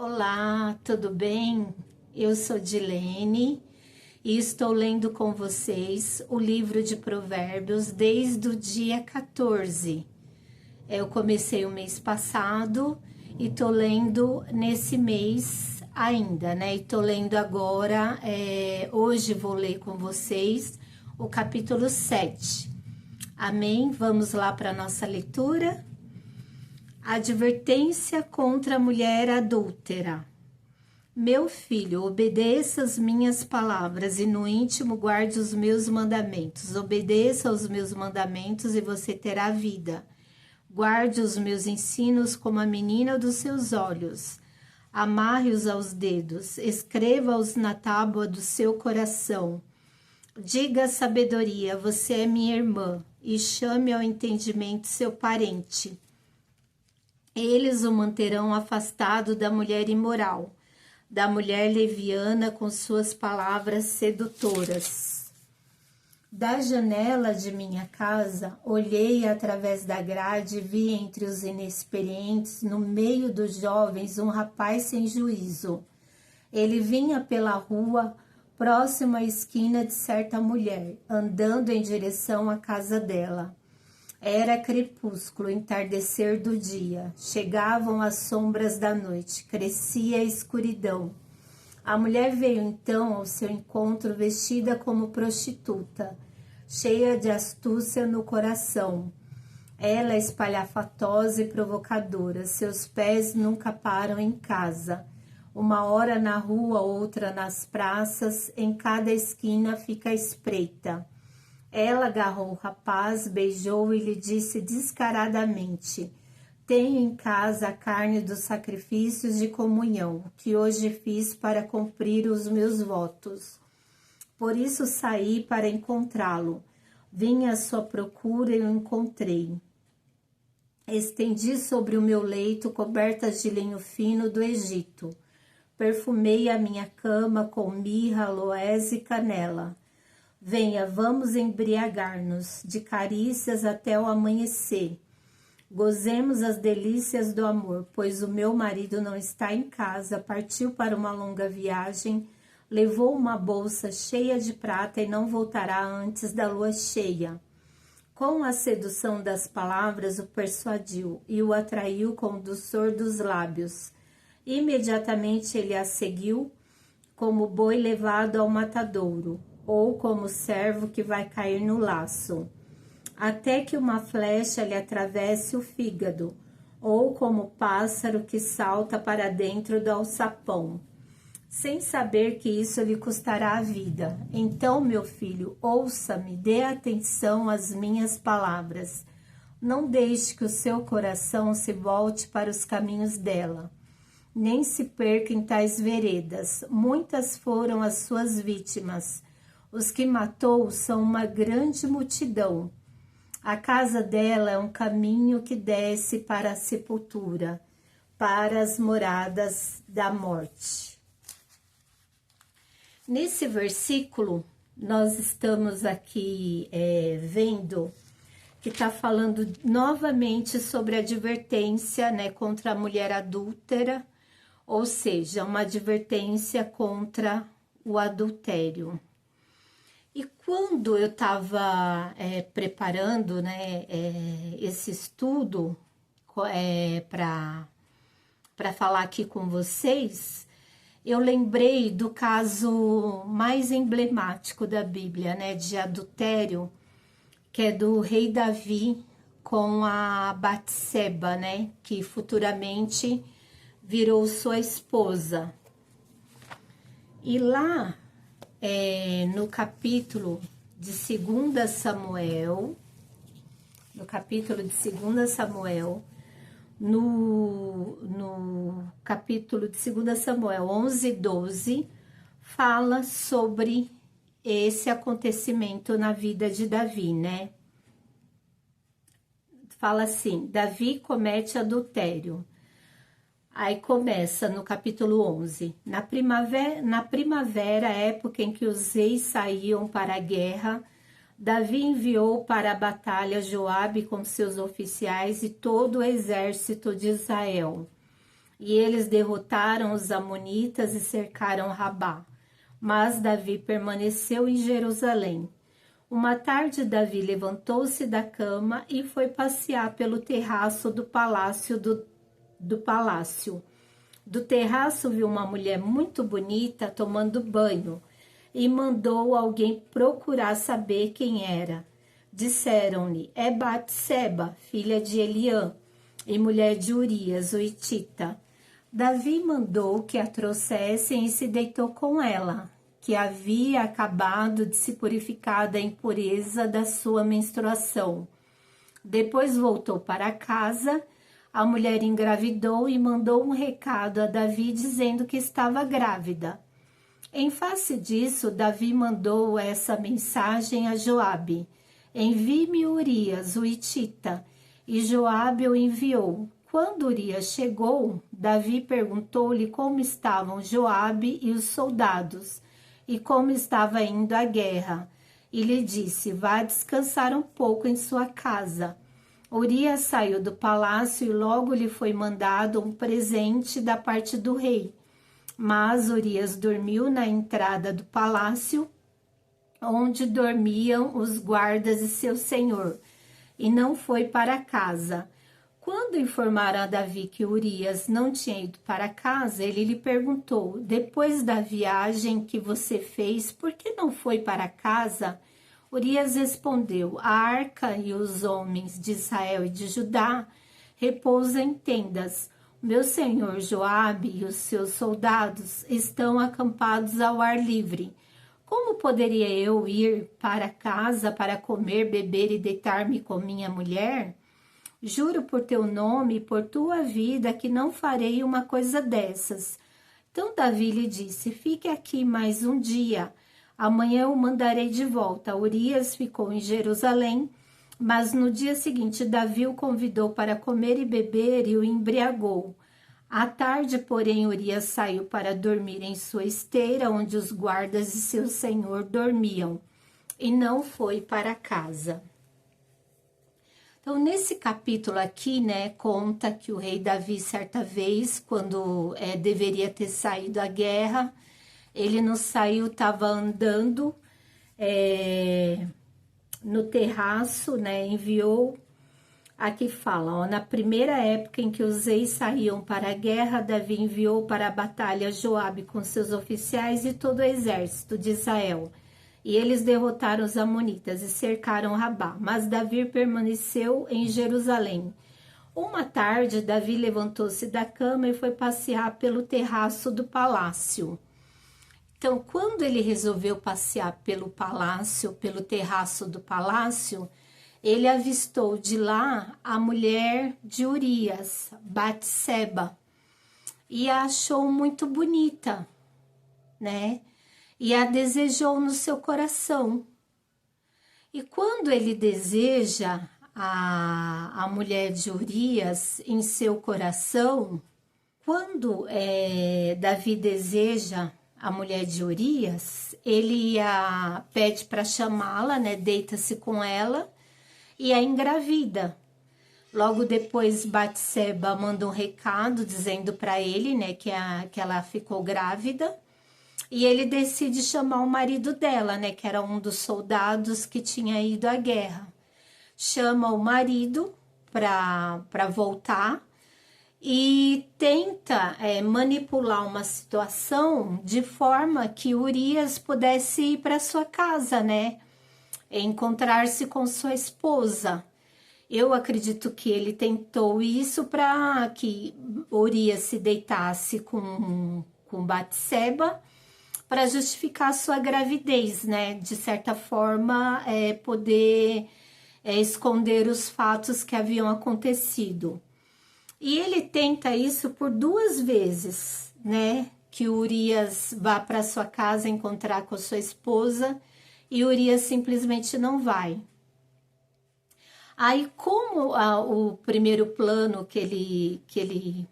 Olá, tudo bem? Eu sou Dilene e estou lendo com vocês o livro de Provérbios desde o dia 14. Eu comecei o mês passado e estou lendo nesse mês ainda, né? E estou lendo agora, hoje vou ler com vocês o capítulo 7. Amém? Vamos lá para a nossa leitura? Advertência contra a mulher adúltera. Meu filho, obedeça as minhas palavras e no íntimo guarde os meus mandamentos. Obedeça aos meus mandamentos e você terá vida. Guarde os meus ensinos como a menina dos seus olhos. Amarre-os aos dedos, escreva-os na tábua do seu coração. Diga à sabedoria, você é minha irmã, e chame ao entendimento seu parente. Eles o manterão afastado da mulher imoral, da mulher leviana com suas palavras sedutoras. Da janela de minha casa, olhei através da grade e vi entre os inexperientes, no meio dos jovens, um rapaz sem juízo. Ele vinha pela rua, próximo à esquina de certa mulher, andando em direção à casa dela. Era crepúsculo, entardecer do dia. Chegavam as sombras da noite, crescia a escuridão. A mulher veio então ao seu encontro vestida como prostituta, cheia de astúcia no coração. Ela é espalhafatosa e provocadora, seus pés nunca param em casa. Uma hora na rua, outra nas praças, em cada esquina fica à espreita. Ela agarrou o rapaz, beijou e lhe disse descaradamente: tenho em casa a carne dos sacrifícios de comunhão, que hoje fiz para cumprir os meus votos. Por isso saí para encontrá-lo. Vim à sua procura e o encontrei. Estendi sobre o meu leito cobertas de linho fino do Egito. Perfumei a minha cama com mirra, aloés e canela. Venha, vamos embriagar-nos, de carícias até o amanhecer. Gozemos as delícias do amor, pois o meu marido não está em casa, partiu para uma longa viagem, levou uma bolsa cheia de prata e não voltará antes da lua cheia. Com a sedução das palavras o persuadiu e o atraiu com o doçor dos lábios. Imediatamente ele a seguiu, como boi levado ao matadouro, ou como servo que vai cair no laço, até que uma flecha lhe atravesse o fígado, ou como pássaro que salta para dentro do alçapão, sem saber que isso lhe custará a vida. Então, meu filho, ouça-me, dê atenção às minhas palavras. Não deixe que o seu coração se volte para os caminhos dela, nem se perca em tais veredas. Muitas foram as suas vítimas. Os que matou são uma grande multidão. A casa dela é um caminho que desce para a sepultura, para as moradas da morte. Nesse versículo, nós estamos aqui vendo que está falando novamente sobre a advertência, né, contra a mulher adúltera, ou seja, uma advertência contra o adultério. E quando eu estava preparando, né, esse estudo para falar aqui com vocês, eu lembrei do caso mais emblemático da Bíblia, né, de adultério, que é do rei Davi com a Batseba, né, que futuramente virou sua esposa. E lá, no capítulo de 2 Samuel, no capítulo de 2 Samuel, no capítulo de 2 Samuel 11:12, fala sobre esse acontecimento na vida de Davi, né? Fala assim: Davi comete adultério. Aí começa no capítulo 11. Na primavera, época em que os reis saíam para a guerra, Davi enviou para a batalha Joabe com seus oficiais e todo o exército de Israel. E eles derrotaram os amonitas e cercaram Rabá. Mas Davi permaneceu em Jerusalém. Uma tarde, Davi levantou-se da cama e foi passear pelo terraço do palácio. Do terraço viu uma mulher muito bonita tomando banho e mandou alguém procurar saber quem era. Disseram-lhe: é Batseba, filha de Eliã, e mulher de Urias, o hitita. Davi mandou que a trouxessem e se deitou com ela, que havia acabado de se purificar da impureza da sua menstruação. Depois voltou para casa. A mulher engravidou e mandou um recado a Davi dizendo que estava grávida. Em face disso, Davi mandou essa mensagem a Joabe: envie-me Urias, o hitita. E Joabe o enviou. Quando Urias chegou, Davi perguntou-lhe como estavam Joabe e os soldados e como estava indo a guerra. E lhe disse: vá descansar um pouco em sua casa. Urias saiu do palácio e logo lhe foi mandado um presente da parte do rei. Mas Urias dormiu na entrada do palácio, onde dormiam os guardas de seu senhor, e não foi para casa. Quando informaram a Davi que Urias não tinha ido para casa, ele lhe perguntou: depois da viagem que você fez, por que não foi para casa? Urias respondeu: a arca e os homens de Israel e de Judá repousam em tendas. Meu senhor Joabe e os seus soldados estão acampados ao ar livre. Como poderia eu ir para casa para comer, beber e deitar-me com minha mulher? Juro por teu nome e por tua vida que não farei uma coisa dessas. Então Davi lhe disse: fique aqui mais um dia. Amanhã eu o mandarei de volta. Urias ficou em Jerusalém, mas no dia seguinte Davi o convidou para comer e beber e o embriagou. À tarde, porém, Urias saiu para dormir em sua esteira, onde os guardas de seu senhor dormiam, e não foi para casa. Então, nesse capítulo aqui, né, conta que o rei Davi, certa vez, quando deveria ter saído à guerra, ele não saiu, estava andando no terraço, né, enviou. Aqui fala, ó, na primeira época em que os reis saíam para a guerra, Davi enviou para a batalha Joabe com seus oficiais e todo o exército de Israel. E eles derrotaram os amonitas e cercaram Rabá, mas Davi permaneceu em Jerusalém. Uma tarde, Davi levantou-se da cama e foi passear pelo terraço do palácio. Então, quando ele resolveu passear pelo palácio, pelo terraço do palácio, ele avistou de lá a mulher de Urias, Batseba, e a achou muito bonita, né? E a desejou no seu coração. E quando ele deseja a mulher de Urias em seu coração, quando Davi deseja a mulher de Urias, ele a pede para chamá-la, né? Deita-se com ela e a engravida. Logo depois, Batseba manda um recado dizendo para ele, né, que ela ficou grávida. E ele decide chamar o marido dela, né, que era um dos soldados que tinha ido à guerra. Chama o marido para voltar e tenta manipular uma situação de forma que Urias pudesse ir para sua casa, né, encontrar-se com sua esposa. Eu acredito que ele tentou isso para que Urias se deitasse com Batseba, para justificar sua gravidez, né? De certa forma, poder esconder os fatos que haviam acontecido. E ele tenta isso por 2 vezes, né? Que Urias vá para sua casa encontrar com sua esposa e Urias simplesmente não vai. Aí, como o primeiro plano que ele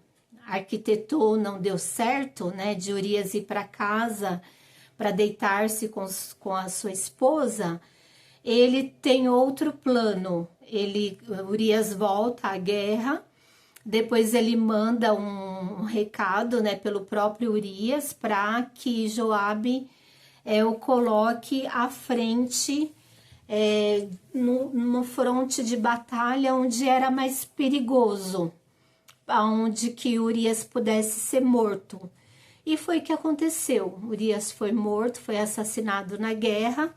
arquitetou não deu certo, né, de Urias ir para casa para deitar-se com a sua esposa, ele tem outro plano. Urias volta à guerra, Depois ele manda um recado, né, pelo próprio Urias para que Joabe o coloque à frente no fronte de batalha onde era mais perigoso, onde que Urias pudesse ser morto. E foi o que aconteceu. Urias foi morto, foi assassinado na guerra.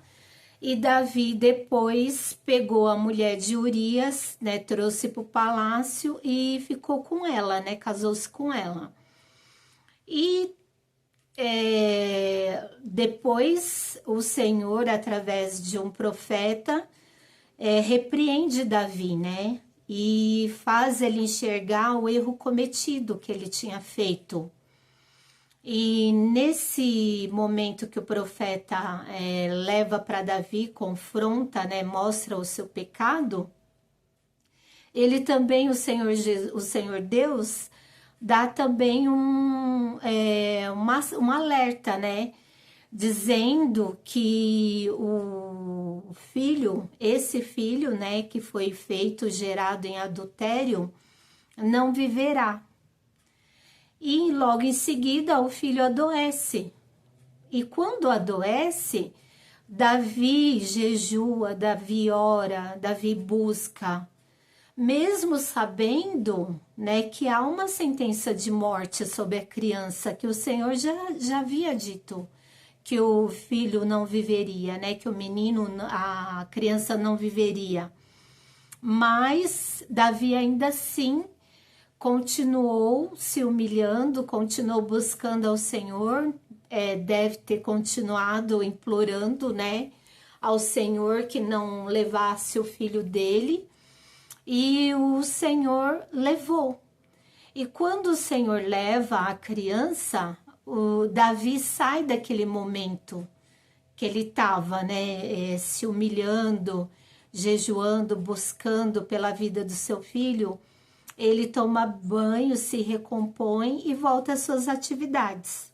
E Davi depois pegou a mulher de Urias, né, trouxe para o palácio e ficou com ela, né, casou-se com ela. E depois o Senhor, através de um profeta, repreende Davi, né, e faz ele enxergar o erro cometido que ele tinha feito. E nesse momento que o profeta leva para Davi, confronta, né, mostra o seu pecado, ele também, o Senhor Deus, dá também um alerta, né, dizendo que o filho, esse filho, né, que foi feito, gerado em adultério, não viverá. E logo em seguida o filho adoece. E quando adoece, Davi jejua, Davi ora, Davi busca, mesmo sabendo, né, que há uma sentença de morte sobre a criança, que o Senhor já havia dito que o filho não viveria, né, que o menino, a criança não viveria. Mas Davi ainda assim continuou se humilhando, continuou buscando ao Senhor, deve ter continuado implorando, né, ao Senhor que não levasse o filho dele, e o Senhor levou. E quando o Senhor leva a criança, o Davi sai daquele momento que ele estava, né, se humilhando, jejuando, buscando pela vida do seu filho. Ele toma banho, se recompõe e volta às suas atividades.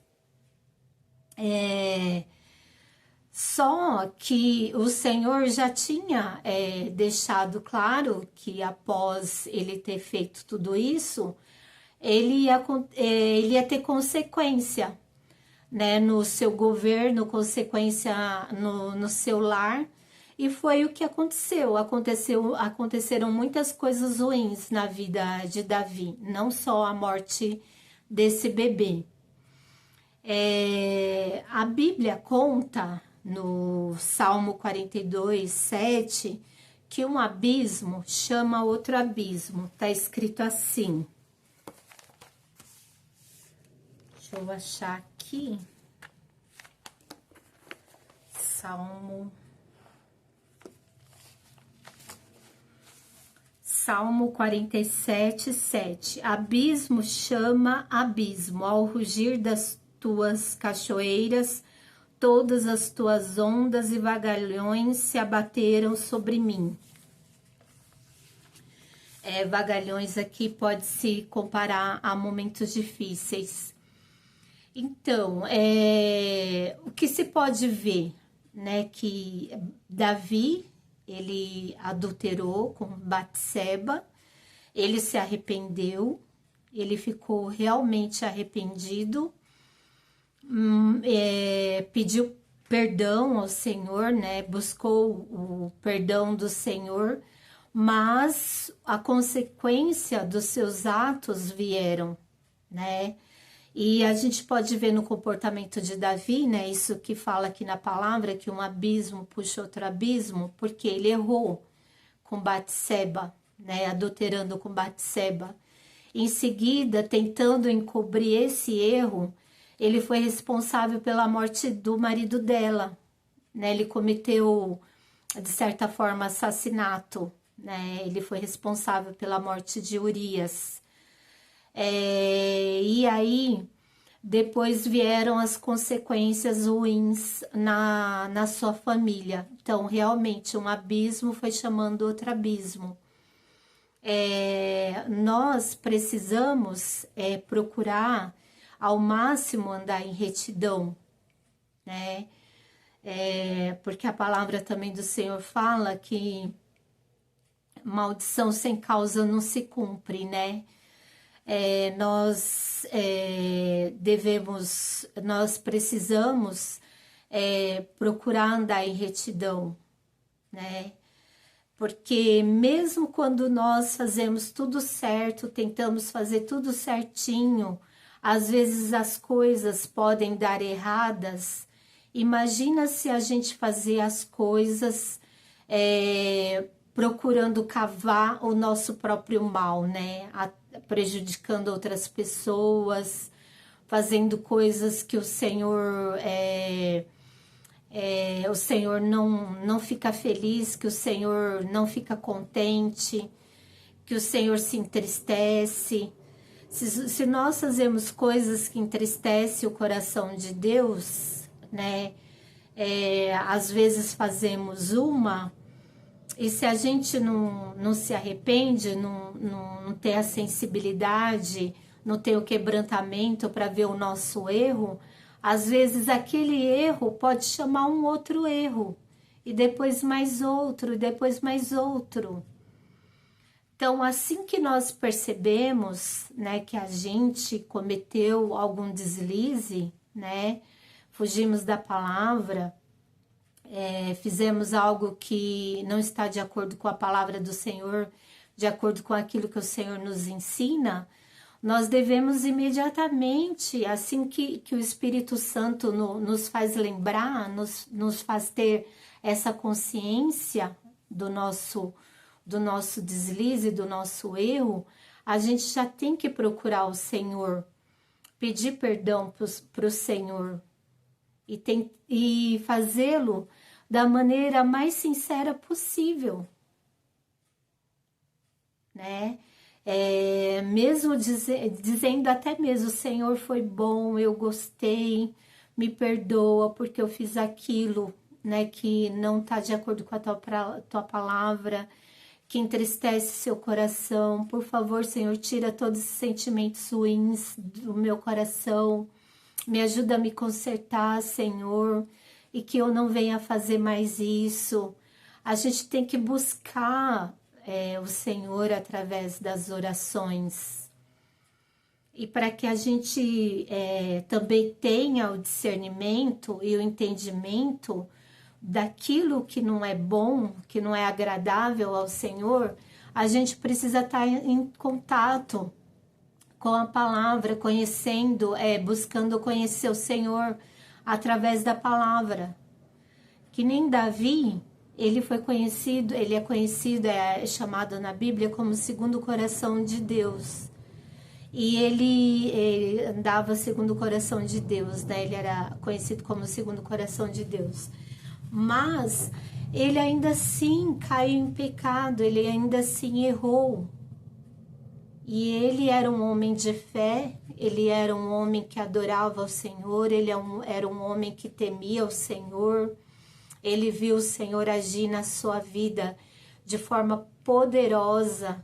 Só que o Senhor já tinha deixado claro que após ele ter feito tudo isso, ele ia ter consequência, né, no seu governo, consequência no seu lar. E foi o que aconteceu. Aconteceram muitas coisas ruins na vida de Davi, não só a morte desse bebê. A Bíblia conta no Salmo 42, 7, que um abismo chama outro abismo. Tá escrito assim. Deixa eu achar aqui. Salmo 47, 7. Abismo chama abismo, ao rugir das tuas cachoeiras, todas as tuas ondas e vagalhões se abateram sobre mim. Vagalhões aqui pode se comparar a momentos difíceis. Então, o que se pode ver, né, que Davi, ele adulterou com Batseba, ele se arrependeu, ele ficou realmente arrependido, pediu perdão ao Senhor, né, buscou o perdão do Senhor, mas a consequência dos seus atos vieram, né? E a gente pode ver no comportamento de Davi, né? Isso que fala aqui na palavra, que um abismo puxa outro abismo, porque ele errou com Batseba, né? Adulterando com Batseba. Em seguida, tentando encobrir esse erro, ele foi responsável pela morte do marido dela, né? Ele cometeu, de certa forma, assassinato, né? Ele foi responsável pela morte de Urias. E aí, depois vieram as consequências ruins na sua família. Então, realmente, um abismo foi chamando outro abismo. Nós precisamos procurar ao máximo andar em retidão, né? Porque a palavra também do Senhor fala que maldição sem causa não se cumpre, né? nós precisamos procurar andar em retidão, né? Porque mesmo quando nós fazemos tudo certo, tentamos fazer tudo certinho, às vezes as coisas podem dar erradas. Imagina se a gente fazer as coisas procurando cavar o nosso próprio mal, né? Prejudicando outras pessoas, fazendo coisas que o Senhor não fica feliz, que o Senhor não fica contente, que o Senhor se entristece. Se nós fazemos coisas que entristecem o coração de Deus, né? Às vezes fazemos e se a gente não se arrepende, não tem a sensibilidade, não tem o quebrantamento para ver o nosso erro, às vezes aquele erro pode chamar um outro erro, e depois mais outro, e depois mais outro. Então, assim que nós percebemos, né, que a gente cometeu algum deslize, né, fugimos da palavra, fizemos algo que não está de acordo com a palavra do Senhor, de acordo com aquilo que o Senhor nos ensina, nós devemos imediatamente, assim que o Espírito Santo nos faz lembrar, nos faz ter essa consciência do nosso deslize, do nosso erro, a gente já tem que procurar o Senhor, pedir perdão para o Senhor e fazê-lo da maneira mais sincera possível, né? Mesmo dizendo até mesmo, o Senhor foi bom, eu gostei, me perdoa porque eu fiz aquilo, né, que não está de acordo com a tua palavra, que entristece seu coração. Por favor, Senhor, tira todos esses sentimentos ruins do meu coração, me ajuda a me consertar, Senhor, e que eu não venha fazer mais isso. A gente tem que buscar o Senhor através das orações. E para que a gente também tenha o discernimento e o entendimento daquilo que não é bom, que não é agradável ao Senhor, a gente precisa estar em contato com a palavra, conhecendo, buscando conhecer o Senhor através da palavra. Que nem Davi, ele é conhecido, chamado na Bíblia como segundo o coração de Deus. E ele andava segundo o coração de Deus, né? Ele era conhecido como segundo o coração de Deus. Mas ele ainda assim caiu em pecado, ele ainda assim errou. E ele era um homem de fé, ele era um homem que adorava o Senhor, ele era um homem que temia o Senhor. Ele viu o Senhor agir na sua vida de forma poderosa,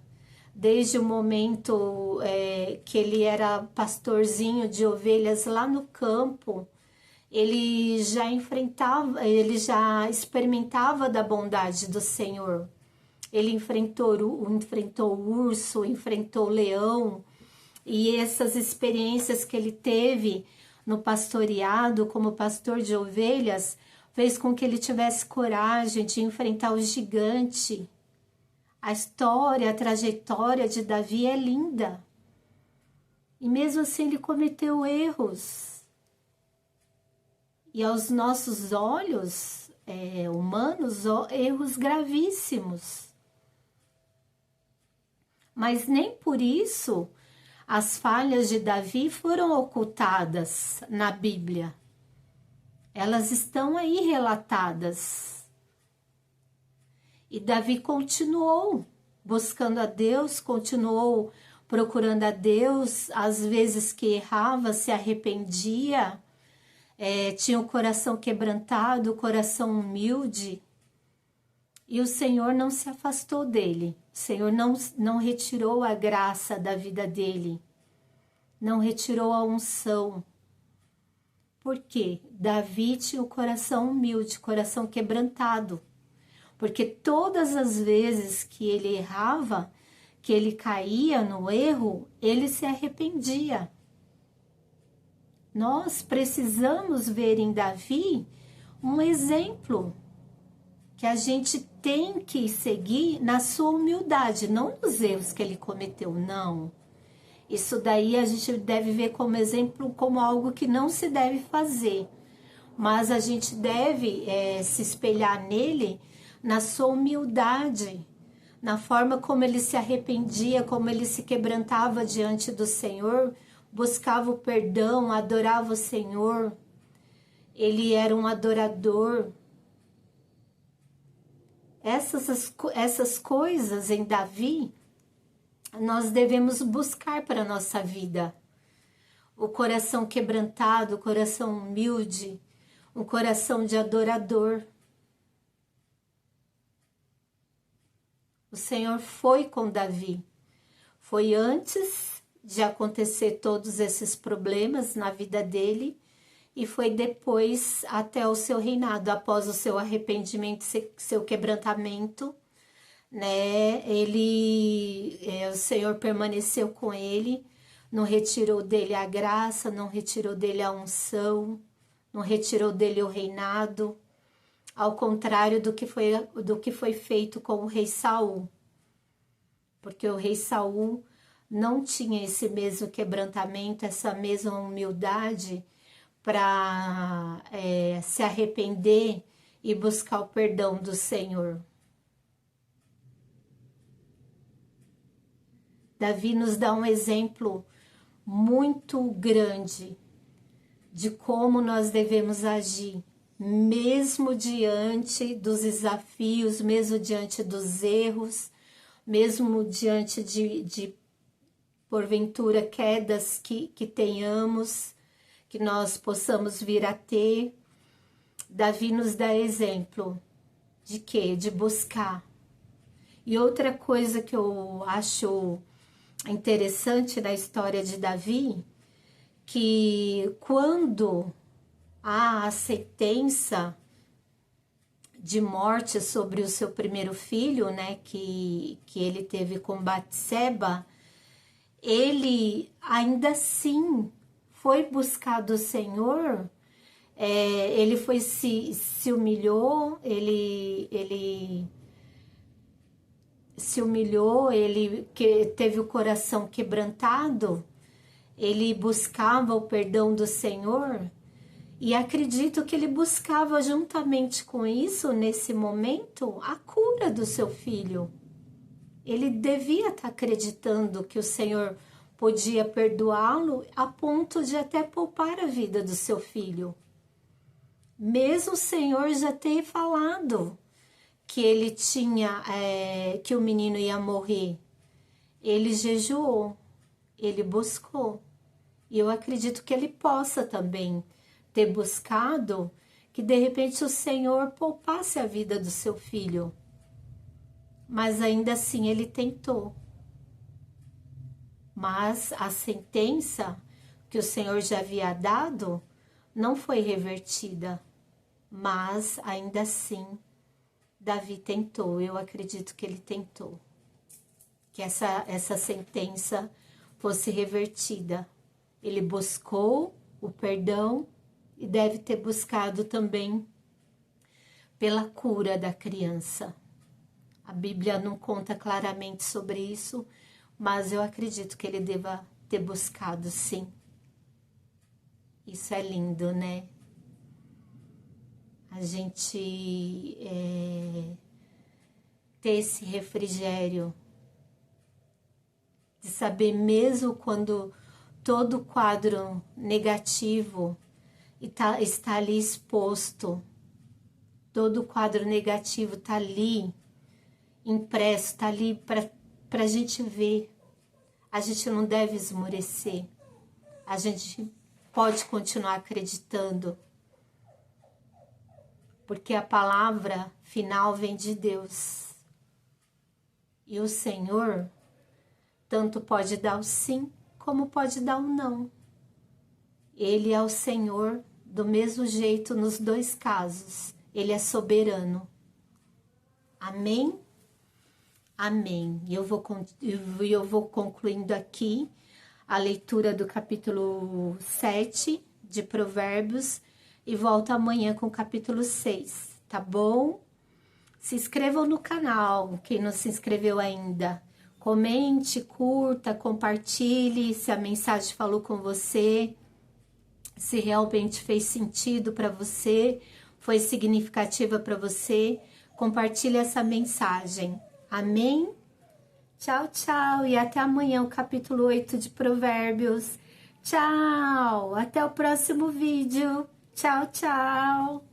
desde o momento que ele era pastorzinho de ovelhas lá no campo. Ele já experimentava da bondade do Senhor. Ele enfrentou o urso, enfrentou o leão, e essas experiências que ele teve no pastoreado, como pastor de ovelhas, fez com que ele tivesse coragem de enfrentar o gigante. A história, a trajetória de Davi é linda. E mesmo assim ele cometeu erros. E aos nossos olhos humanos, erros gravíssimos. Mas nem por isso as falhas de Davi foram ocultadas na Bíblia. Elas estão aí relatadas. E Davi continuou buscando a Deus, continuou procurando a Deus, às vezes que errava, se arrependia, tinha o coração quebrantado, o coração humilde. E o Senhor não se afastou dele. O Senhor não retirou a graça da vida dele. Não retirou a unção. Por quê? Davi tinha o coração humilde, coração quebrantado. Porque todas as vezes que ele errava, que ele caía no erro, ele se arrependia. Nós precisamos ver em Davi um exemplo que a gente tem que seguir na sua humildade, não nos erros que ele cometeu, não. Isso daí a gente deve ver como exemplo, como algo que não se deve fazer. Mas a gente deve se espelhar nele, na sua humildade, na forma como ele se arrependia, como ele se quebrantava diante do Senhor, buscava o perdão, adorava o Senhor. Ele era um adorador. Essas coisas em Davi, nós devemos buscar para a nossa vida. O coração quebrantado, o coração humilde, um coração de adorador. O Senhor foi com Davi. Foi antes de acontecer todos esses problemas na vida dele e foi depois até o seu reinado, após o seu arrependimento, seu quebrantamento, né? O Senhor permaneceu com ele, não retirou dele a graça, não retirou dele a unção, não retirou dele o reinado, ao contrário do que foi feito com o rei Saul, porque o rei Saul não tinha esse mesmo quebrantamento, essa mesma humildade para se arrepender e buscar o perdão do Senhor. Davi nos dá um exemplo muito grande de como nós devemos agir, mesmo diante dos desafios, mesmo diante dos erros, mesmo diante de porventura quedas que tenhamos, que nós possamos vir a ter. Davi nos dá exemplo de quê? De buscar. E outra coisa que eu acho interessante na história de Davi, que quando há a sentença de morte sobre o seu primeiro filho, né, que ele teve com Batseba, ele ainda assim foi buscar do Senhor, ele foi se humilhou, ele se humilhou, ele que teve o coração quebrantado, ele buscava o perdão do Senhor, e acredito que ele buscava juntamente com isso, nesse momento, a cura do seu filho. Ele devia estar acreditando que o Senhor podia perdoá-lo a ponto de até poupar a vida do seu filho. Mesmo o Senhor já ter falado que ele tinha, que o menino ia morrer, ele jejuou, ele buscou. E eu acredito que ele possa também ter buscado que de repente o Senhor poupasse a vida do seu filho. Mas ainda assim ele tentou. Mas a sentença que o Senhor já havia dado não foi revertida. Mas ainda assim Davi tentou. Eu acredito que ele tentou. Que essa sentença fosse revertida. Ele buscou o perdão e deve ter buscado também pela cura da criança. A Bíblia não conta claramente sobre isso, mas eu acredito que ele deva ter buscado, sim. Isso é lindo, né? A gente ter esse refrigério de saber, mesmo quando todo o quadro negativo está ali exposto, todo o quadro negativo está ali impresso, está ali para a gente ver. A gente não deve esmorecer, a gente pode continuar acreditando, porque a palavra final vem de Deus. E o Senhor tanto pode dar o sim, como pode dar o não. Ele é o Senhor do mesmo jeito nos dois casos. Ele é soberano. Amém? Amém. E eu vou concluindo aqui a leitura do capítulo 7 de Provérbios e volto amanhã com o capítulo 6, tá bom? Se inscrevam no canal, quem não se inscreveu ainda. Comente, curta, compartilhe se a mensagem falou com você, se realmente fez sentido para você, foi significativa para você. Compartilhe essa mensagem. Amém? Tchau, tchau. E até amanhã o capítulo 8 de Provérbios. Tchau. Até o próximo vídeo. Tchau, tchau.